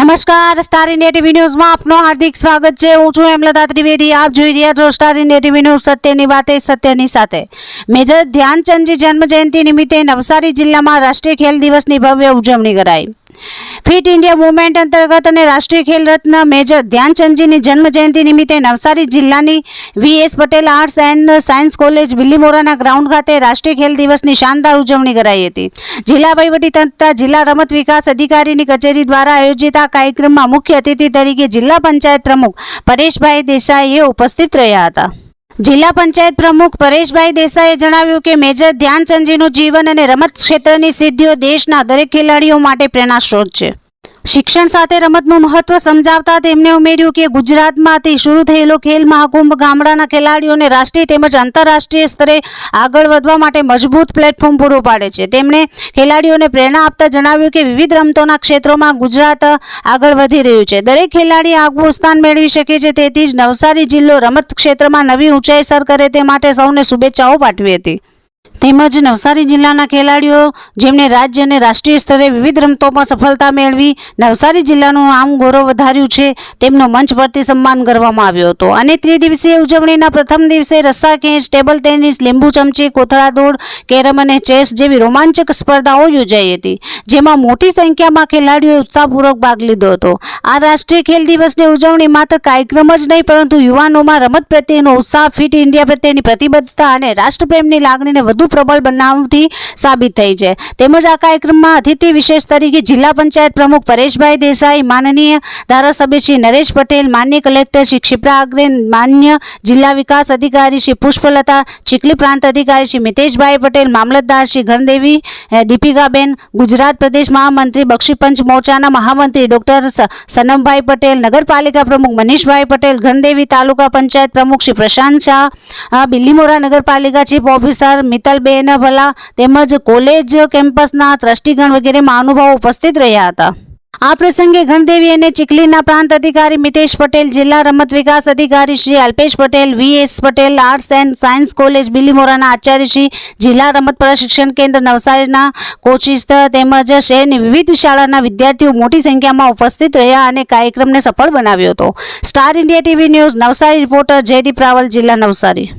નમસ્કાર, star India TV ન્યૂઝમાં આપનું હાર્દિક સ્વાગત છે। હું છું હેમલતા ત્રિવેદી। આપ જોઈ રહ્યા છો સ્ટાર ઇન્ડિયા ટીવી ન્યૂઝ, સત્યની વાતે સત્યની સાથે। મેજર ધ્યાનચંદજી જન્મ જયંતિ નિમિત્તે નવસારી જિલ્લામાં રાષ્ટ્રીય ખેલ દિવસની ભવ્ય ઉજવણી કરાઈ। ફિટ ઇન્ડિયા મૂવમેન્ટ અંતર્ગત અને રાષ્ટ્રીય ખેલ રત્ન મેજર ધ્યાનચંદજીની જન્મ જયંતિ નિમિત્તે નવસારી જિલ્લાની V S Patel arts and science college બિલીમોરાના ગ્રાઉન્ડ ખાતે રાષ્ટ્રીય ખેલ દિવસની શાનદાર ઉજવણી કરાઈ હતી। જિલ્લા વહીવટીતંત્ર, જિલ્લા રમત વિકાસ અધિકારીની કચેરી દ્વારા આયોજિત આ કાર્યક્રમમાં મુખ્ય અતિથિ તરીકે જિલ્લા પંચાયત પ્રમુખ પરેશભાઈ દેસાઈએ ઉપસ્થિત રહ્યા હતા। જિલ્લા પંચાયત પ્રમુખ પરેશભાઈ દેસાઈએ જણાવ્યું કે મેજર ધ્યાનચંદજીનું જીવન અને રમત ક્ષેત્રની સિદ્ધિઓ દેશના દરેક ખેલાડીઓ માટે પ્રેરણાસ્ત્રોત છે। શિક્ષણ સાથે રમતનું મહત્વ સમજાવતા તેમણે ઉમેર્યું કે ગુજરાતમાંથી શરૂ થયેલો ખેલ મહાકુંભ ગામડાના ખેલાડીઓને રાષ્ટ્રીય તેમજ આંતરરાષ્ટ્રીય સ્તરે આગળ વધવા માટે મજબૂત પ્લેટફોર્મ પૂરું પાડે છે। તેમણે ખેલાડીઓને પ્રેરણા આપતા જણાવ્યું કે વિવિધ રમતોના ક્ષેત્રોમાં ગુજરાત આગળ વધી રહ્યું છે। દરેક ખેલાડી આગવું સ્થાન મેળવી શકે છે, તેથી જ નવસારી જિલ્લો રમત ક્ષેત્રમાં નવી ઊંચાઈ સર કરે તે માટે સૌને શુભેચ્છાઓ પાઠવી હતી। તેમજ નવસારી જિલ્લાના ખેલાડીઓ જેમણે રાજ્ય અને રાષ્ટ્રીય સ્તરે વિવિધ રમતોમાં સફળતા મેળવી નવસારી જિલ્લાનું નામ ગૌરવ વધાર્યું છે, તેમનો મંચ પરથી સન્માન કરવામાં આવ્યો હતો। અને ત્રિદિવસીય ઉજવણીના પ્રથમ દિવસે રસ્સા ખેંચ, ટેબલ ટેનિસ, લીંબુ ચમચી, કોથળા દોડ, કેરમ અને ચેસ જેવી રોમાંચક સ્પર્ધાઓ યોજાઈ હતી, જેમાં મોટી સંખ્યામાં ખેલાડીઓએ ઉત્સાહપૂર્વક ભાગ લીધો હતો। આ રાષ્ટ્રીય ખેલ દિવસની ઉજવણી માત્ર કાર્યક્રમ જ નહીં, પરંતુ યુવાનોમાં રમત પ્રત્યેનો ઉત્સાહ, ફિટ ઇન્ડિયા પ્રત્યેની પ્રતિબદ્ધતા અને રાષ્ટ્રપ્રેમની લાગણીને વધુ પ્રબળ બનાવતી સાબિત થઈ છે। તેમજ આ કાર્યક્રમમાં અતિથિ વિશેષ તરીકે જિલ્લા પંચાયત પ્રમુખ પરેશભાઈ દેસાઈ, માનનીય ધારાસભ્ય શ્રી નરેશ પટેલ, માનનીય કલેક્ટર શ્રી ક્ષિપ્રા આગ્રે, માન્ય જિલ્લા વિકાસ અધિકારી શ્રી પુષ્પલતા, ચીખલી પ્રાંત અધિકારી શ્રી મિતેશભાઈ પટેલ, મામલતદાર શ્રી ગણદેવી દીપિકાબેન, ગુજરાત પ્રદેશ મહામંત્રી બક્ષીપંચ મોરચાના મહામંત્રી ડોક્ટર સનમભાઈ પટેલ, નગરપાલિકા પ્રમુખ મનીષભાઈ પટેલ, ગણદેવી તાલુકા પંચાયત પ્રમુખ શ્રી પ્રશાંત શાહ, બિલીમોરા નગરપાલિકા ચીફ ઓફિસર મિત્તલ બેન ભલા તેમજ કોલેજ કેમ્પસના ટ્રસ્ટીગણ વગેરે મહાનુભાવો ઉપસ્થિત રહ્યા હતા। આ પ્રસંગે ગણદેવી અને ચીખલીના પ્રાંત અધિકારી મિતેશ પટેલ, જિલ્લા રમત વિકાસ અધિકારી Shri Alpesh Patel, V S Patel arts and science college બિલીમોરાના આચાર્ય શ્રી, જિલ્લા રમત પ્રશિક્ષણ કેન્દ્ર નવસારીના કોચિસ્ત તેમજ શહેરની વિવિધ શાળાના વિદ્યાર્થીઓ મોટી સંખ્યામાં ઉપસ્થિત રહ્યા અને કાર્યક્રમને સફળ બનાવ્યો હતો। Star India TV news Navsari reporter Jaydeep Raval, જિલ્લા નવસારી।